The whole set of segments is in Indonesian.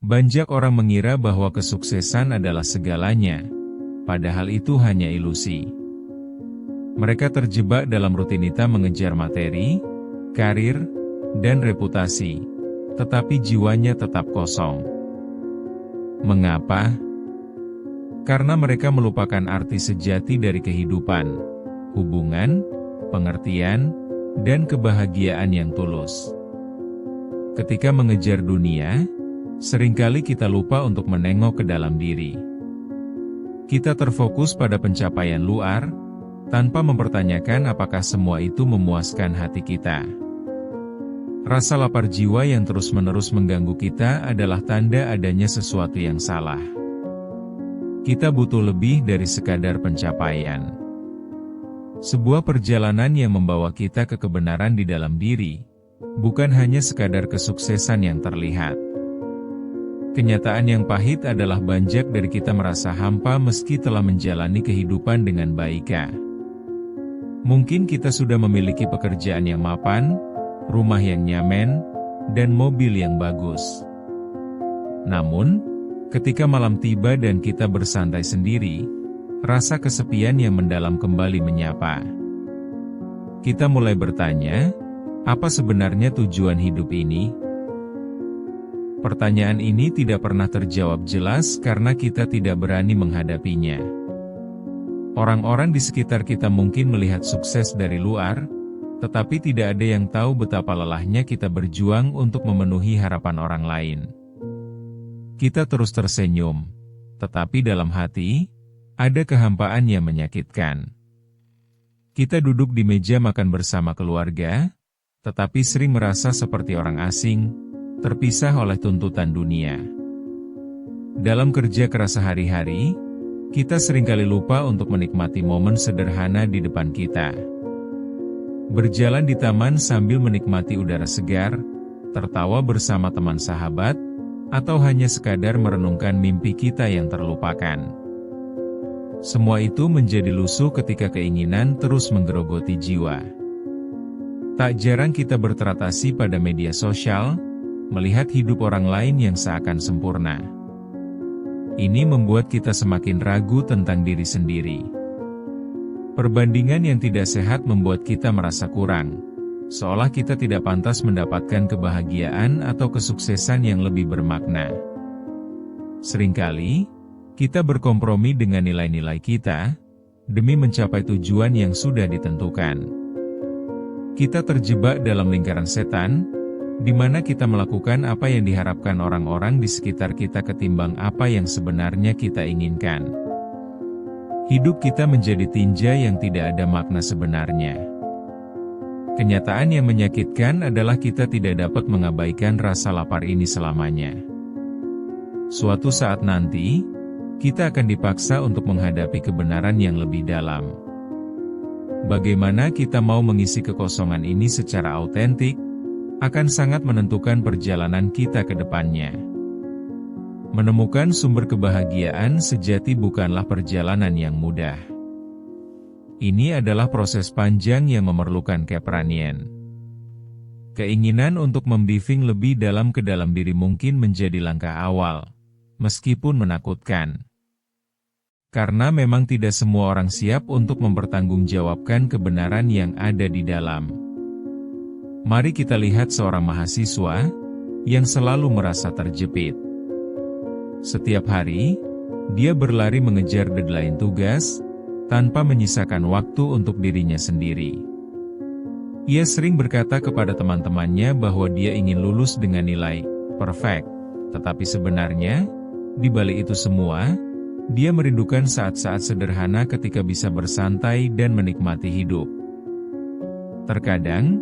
Banyak orang mengira bahwa kesuksesan adalah segalanya, padahal itu hanya ilusi. Mereka terjebak dalam rutinitas mengejar materi, karir, dan reputasi, tetapi jiwanya tetap kosong. Mengapa? Karena mereka melupakan arti sejati dari kehidupan, hubungan, pengertian, dan kebahagiaan yang tulus. Ketika mengejar dunia, seringkali kita lupa untuk menengok ke dalam diri. Kita terfokus pada pencapaian luar, tanpa mempertanyakan apakah semua itu memuaskan hati kita. Rasa lapar jiwa yang terus-menerus mengganggu kita adalah tanda adanya sesuatu yang salah. Kita butuh lebih dari sekadar pencapaian. Sebuah perjalanan yang membawa kita ke kebenaran di dalam diri, bukan hanya sekadar kesuksesan yang terlihat. Kenyataan yang pahit adalah banyak dari kita merasa hampa meski telah menjalani kehidupan dengan baik. Mungkin kita sudah memiliki pekerjaan yang mapan, rumah yang nyaman, dan mobil yang bagus. Namun, ketika malam tiba dan kita bersantai sendiri, rasa kesepian yang mendalam kembali menyapa. Kita mulai bertanya, apa sebenarnya tujuan hidup ini? Pertanyaan ini tidak pernah terjawab jelas karena kita tidak berani menghadapinya. Orang-orang di sekitar kita mungkin melihat sukses dari luar, tetapi tidak ada yang tahu betapa lelahnya kita berjuang untuk memenuhi harapan orang lain. Kita terus tersenyum, tetapi dalam hati, ada kehampaan yang menyakitkan. Kita duduk di meja makan bersama keluarga, tetapi sering merasa seperti orang asing, terpisah oleh tuntutan dunia. Dalam kerja keras sehari-hari, kita seringkali lupa untuk menikmati momen sederhana di depan kita. Berjalan di taman sambil menikmati udara segar, tertawa bersama teman sahabat, atau hanya sekadar merenungkan mimpi kita yang terlupakan. Semua itu menjadi lusuh ketika keinginan terus menggerogoti jiwa. Tak jarang kita bertransaksi pada media sosial, melihat hidup orang lain yang seakan sempurna. Ini membuat kita semakin ragu tentang diri sendiri. Perbandingan yang tidak sehat membuat kita merasa kurang, seolah kita tidak pantas mendapatkan kebahagiaan atau kesuksesan yang lebih bermakna. Seringkali, kita berkompromi dengan nilai-nilai kita, demi mencapai tujuan yang sudah ditentukan. Kita terjebak dalam lingkaran setan, di mana kita melakukan apa yang diharapkan orang-orang di sekitar kita ketimbang apa yang sebenarnya kita inginkan. Hidup kita menjadi tinja yang tidak ada makna sebenarnya. Kenyataan yang menyakitkan adalah kita tidak dapat mengabaikan rasa lapar ini selamanya. Suatu saat nanti, kita akan dipaksa untuk menghadapi kebenaran yang lebih dalam. Bagaimana kita mau mengisi kekosongan ini secara autentik, akan sangat menentukan perjalanan kita ke depannya. Menemukan sumber kebahagiaan sejati bukanlah perjalanan yang mudah. Ini adalah proses panjang yang memerlukan keberanian. Keinginan untuk memdiving lebih dalam ke dalam diri mungkin menjadi langkah awal, meskipun menakutkan. Karena memang tidak semua orang siap untuk mempertanggungjawabkan kebenaran yang ada di dalam. Mari kita lihat seorang mahasiswa yang selalu merasa terjepit. Setiap hari, dia berlari mengejar deadline tugas, tanpa menyisakan waktu untuk dirinya sendiri. Ia sering berkata kepada teman-temannya bahwa dia ingin lulus dengan nilai perfect, tetapi sebenarnya, di balik itu semua, dia merindukan saat-saat sederhana ketika bisa bersantai dan menikmati hidup. Terkadang,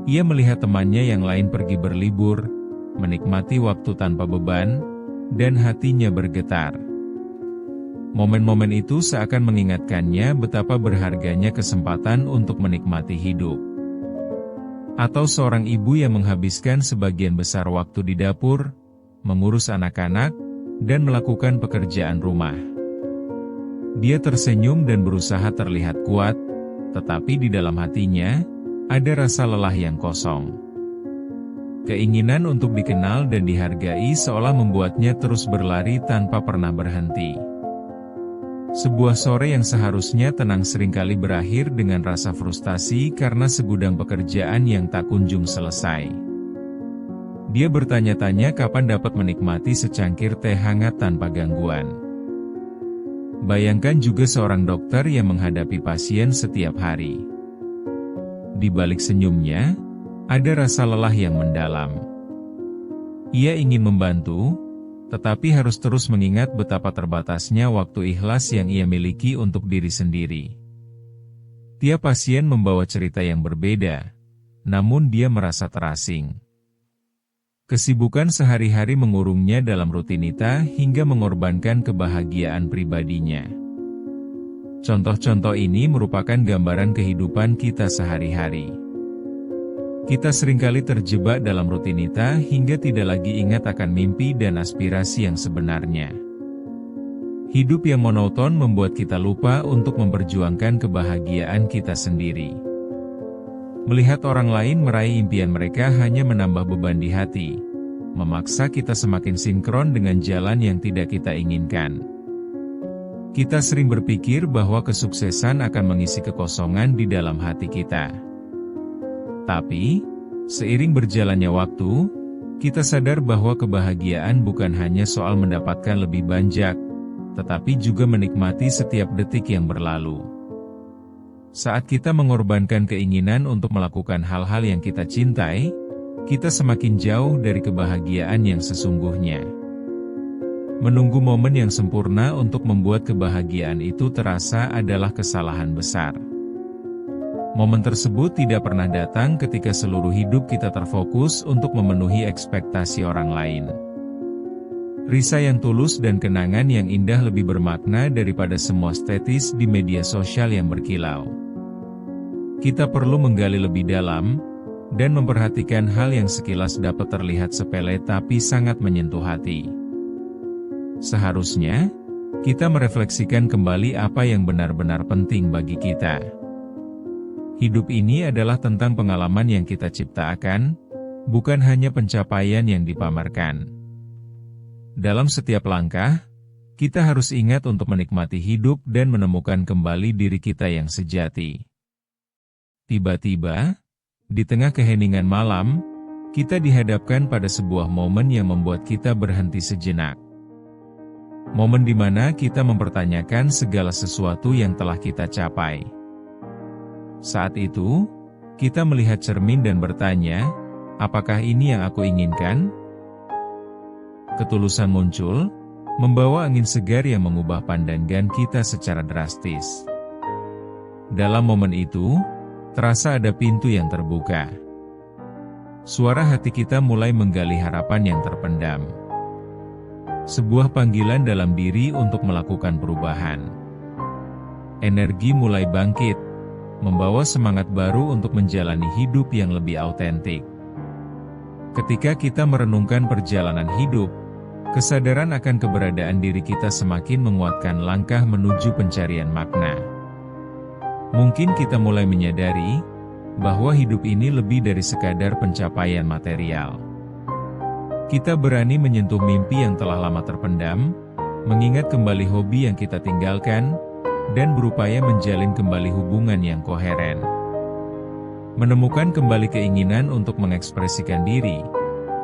ia melihat temannya yang lain pergi berlibur, menikmati waktu tanpa beban, dan hatinya bergetar. Momen-momen itu seakan mengingatkannya betapa berharganya kesempatan untuk menikmati hidup. Atau seorang ibu yang menghabiskan sebagian besar waktu di dapur, mengurus anak-anak, dan melakukan pekerjaan rumah. Dia tersenyum dan berusaha terlihat kuat, tetapi di dalam hatinya, ada rasa lelah yang kosong. Keinginan untuk dikenal dan dihargai seolah membuatnya terus berlari tanpa pernah berhenti. Sebuah sore yang seharusnya tenang seringkali berakhir dengan rasa frustasi karena segudang pekerjaan yang tak kunjung selesai. Dia bertanya-tanya kapan dapat menikmati secangkir teh hangat tanpa gangguan. Bayangkan juga seorang dokter yang menghadapi pasien setiap hari. Di balik senyumnya, ada rasa lelah yang mendalam. Ia ingin membantu, tetapi harus terus mengingat betapa terbatasnya waktu ikhlas yang ia miliki untuk diri sendiri. Tiap pasien membawa cerita yang berbeda, namun dia merasa terasing. Kesibukan sehari-hari mengurungnya dalam rutinitas hingga mengorbankan kebahagiaan pribadinya. Contoh-contoh ini merupakan gambaran kehidupan kita sehari-hari. Kita seringkali terjebak dalam rutinitas hingga tidak lagi ingat akan mimpi dan aspirasi yang sebenarnya. Hidup yang monoton membuat kita lupa untuk memperjuangkan kebahagiaan kita sendiri. Melihat orang lain meraih impian mereka hanya menambah beban di hati, memaksa kita semakin sinkron dengan jalan yang tidak kita inginkan. Kita sering berpikir bahwa kesuksesan akan mengisi kekosongan di dalam hati kita. Tapi, seiring berjalannya waktu, kita sadar bahwa kebahagiaan bukan hanya soal mendapatkan lebih banyak, tetapi juga menikmati setiap detik yang berlalu. Saat kita mengorbankan keinginan untuk melakukan hal-hal yang kita cintai, kita semakin jauh dari kebahagiaan yang sesungguhnya. Menunggu momen yang sempurna untuk membuat kebahagiaan itu terasa adalah kesalahan besar. Momen tersebut tidak pernah datang ketika seluruh hidup kita terfokus untuk memenuhi ekspektasi orang lain. Risa yang tulus dan kenangan yang indah lebih bermakna daripada semua status di media sosial yang berkilau. Kita perlu menggali lebih dalam, dan memperhatikan hal yang sekilas dapat terlihat sepele tapi sangat menyentuh hati. Seharusnya, kita merefleksikan kembali apa yang benar-benar penting bagi kita. Hidup ini adalah tentang pengalaman yang kita ciptakan, bukan hanya pencapaian yang dipamerkan. Dalam setiap langkah, kita harus ingat untuk menikmati hidup dan menemukan kembali diri kita yang sejati. Tiba-tiba, di tengah keheningan malam, kita dihadapkan pada sebuah momen yang membuat kita berhenti sejenak. Momen di mana kita mempertanyakan segala sesuatu yang telah kita capai. Saat itu, kita melihat cermin dan bertanya, apakah ini yang aku inginkan? Ketulusan muncul, membawa angin segar yang mengubah pandangan kita secara drastis. Dalam momen itu, terasa ada pintu yang terbuka. Suara hati kita mulai menggali harapan yang terpendam. Sebuah panggilan dalam diri untuk melakukan perubahan. Energi mulai bangkit, membawa semangat baru untuk menjalani hidup yang lebih autentik. Ketika kita merenungkan perjalanan hidup, kesadaran akan keberadaan diri kita semakin menguatkan langkah menuju pencarian makna. Mungkin kita mulai menyadari bahwa hidup ini lebih dari sekadar pencapaian material. Kita berani menyentuh mimpi yang telah lama terpendam, mengingat kembali hobi yang kita tinggalkan, dan berupaya menjalin kembali hubungan yang koheren. Menemukan kembali keinginan untuk mengekspresikan diri,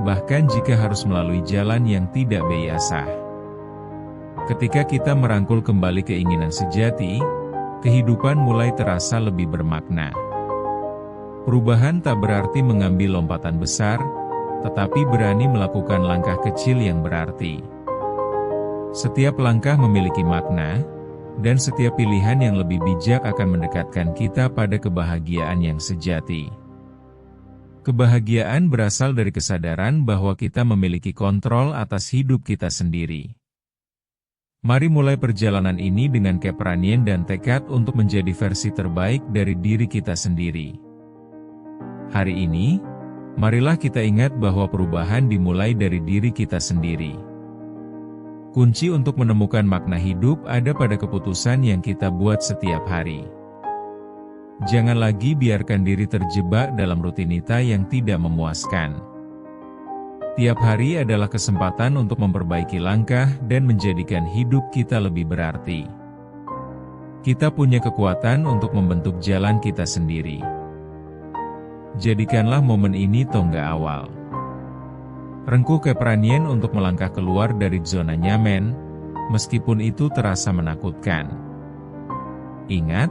bahkan jika harus melalui jalan yang tidak biasa. Ketika kita merangkul kembali keinginan sejati, kehidupan mulai terasa lebih bermakna. Perubahan tak berarti mengambil lompatan besar, tetapi berani melakukan langkah kecil yang berarti. Setiap langkah memiliki makna, dan setiap pilihan yang lebih bijak akan mendekatkan kita pada kebahagiaan yang sejati. Kebahagiaan berasal dari kesadaran bahwa kita memiliki kontrol atas hidup kita sendiri. Mari mulai perjalanan ini dengan keberanian dan tekad untuk menjadi versi terbaik dari diri kita sendiri. Hari ini, marilah kita ingat bahwa perubahan dimulai dari diri kita sendiri. Kunci untuk menemukan makna hidup ada pada keputusan yang kita buat setiap hari. Jangan lagi biarkan diri terjebak dalam rutinitas yang tidak memuaskan. Tiap hari adalah kesempatan untuk memperbaiki langkah dan menjadikan hidup kita lebih berarti. Kita punya kekuatan untuk membentuk jalan kita sendiri. Jadikanlah momen ini tonggak awal. Rengkuh keberanian untuk melangkah keluar dari zona nyaman, meskipun itu terasa menakutkan. Ingat,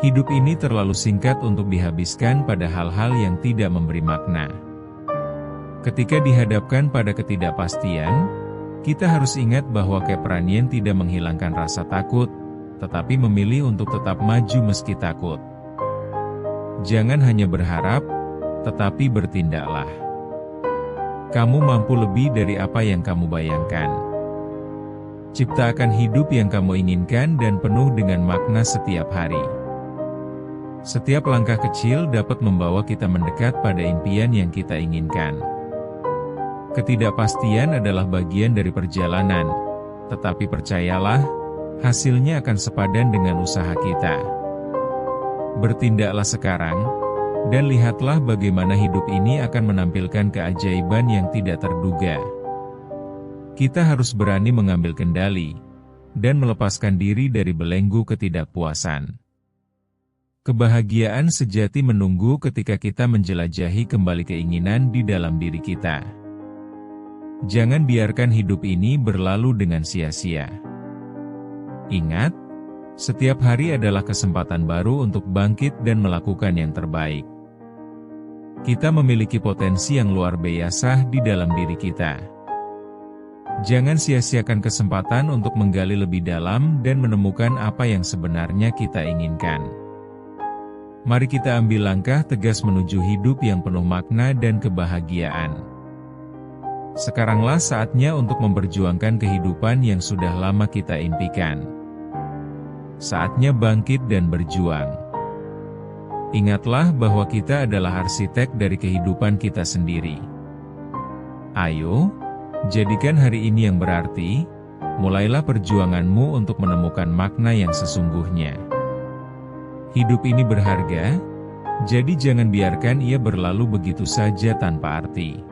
hidup ini terlalu singkat untuk dihabiskan pada hal-hal yang tidak memberi makna. Ketika dihadapkan pada ketidakpastian, kita harus ingat bahwa keberanian tidak menghilangkan rasa takut, tetapi memilih untuk tetap maju meski takut. Jangan hanya berharap, tetapi bertindaklah. Kamu mampu lebih dari apa yang kamu bayangkan. Ciptakan hidup yang kamu inginkan dan penuh dengan makna setiap hari. Setiap langkah kecil dapat membawa kita mendekat pada impian yang kita inginkan. Ketidakpastian adalah bagian dari perjalanan, tetapi percayalah, hasilnya akan sepadan dengan usaha kita. Bertindaklah sekarang, dan lihatlah bagaimana hidup ini akan menampilkan keajaiban yang tidak terduga. Kita harus berani mengambil kendali, dan melepaskan diri dari belenggu ketidakpuasan. Kebahagiaan sejati menunggu ketika kita menjelajahi kembali keinginan di dalam diri kita. Jangan biarkan hidup ini berlalu dengan sia-sia. Ingat, setiap hari adalah kesempatan baru untuk bangkit dan melakukan yang terbaik. Kita memiliki potensi yang luar biasa di dalam diri kita. Jangan sia-siakan kesempatan untuk menggali lebih dalam dan menemukan apa yang sebenarnya kita inginkan. Mari kita ambil langkah tegas menuju hidup yang penuh makna dan kebahagiaan. Sekaranglah saatnya untuk memperjuangkan kehidupan yang sudah lama kita impikan. Saatnya bangkit dan berjuang. Ingatlah bahwa kita adalah arsitek dari kehidupan kita sendiri. Ayo, jadikan hari ini yang berarti, mulailah perjuanganmu untuk menemukan makna yang sesungguhnya. Hidup ini berharga, jadi jangan biarkan ia berlalu begitu saja tanpa arti.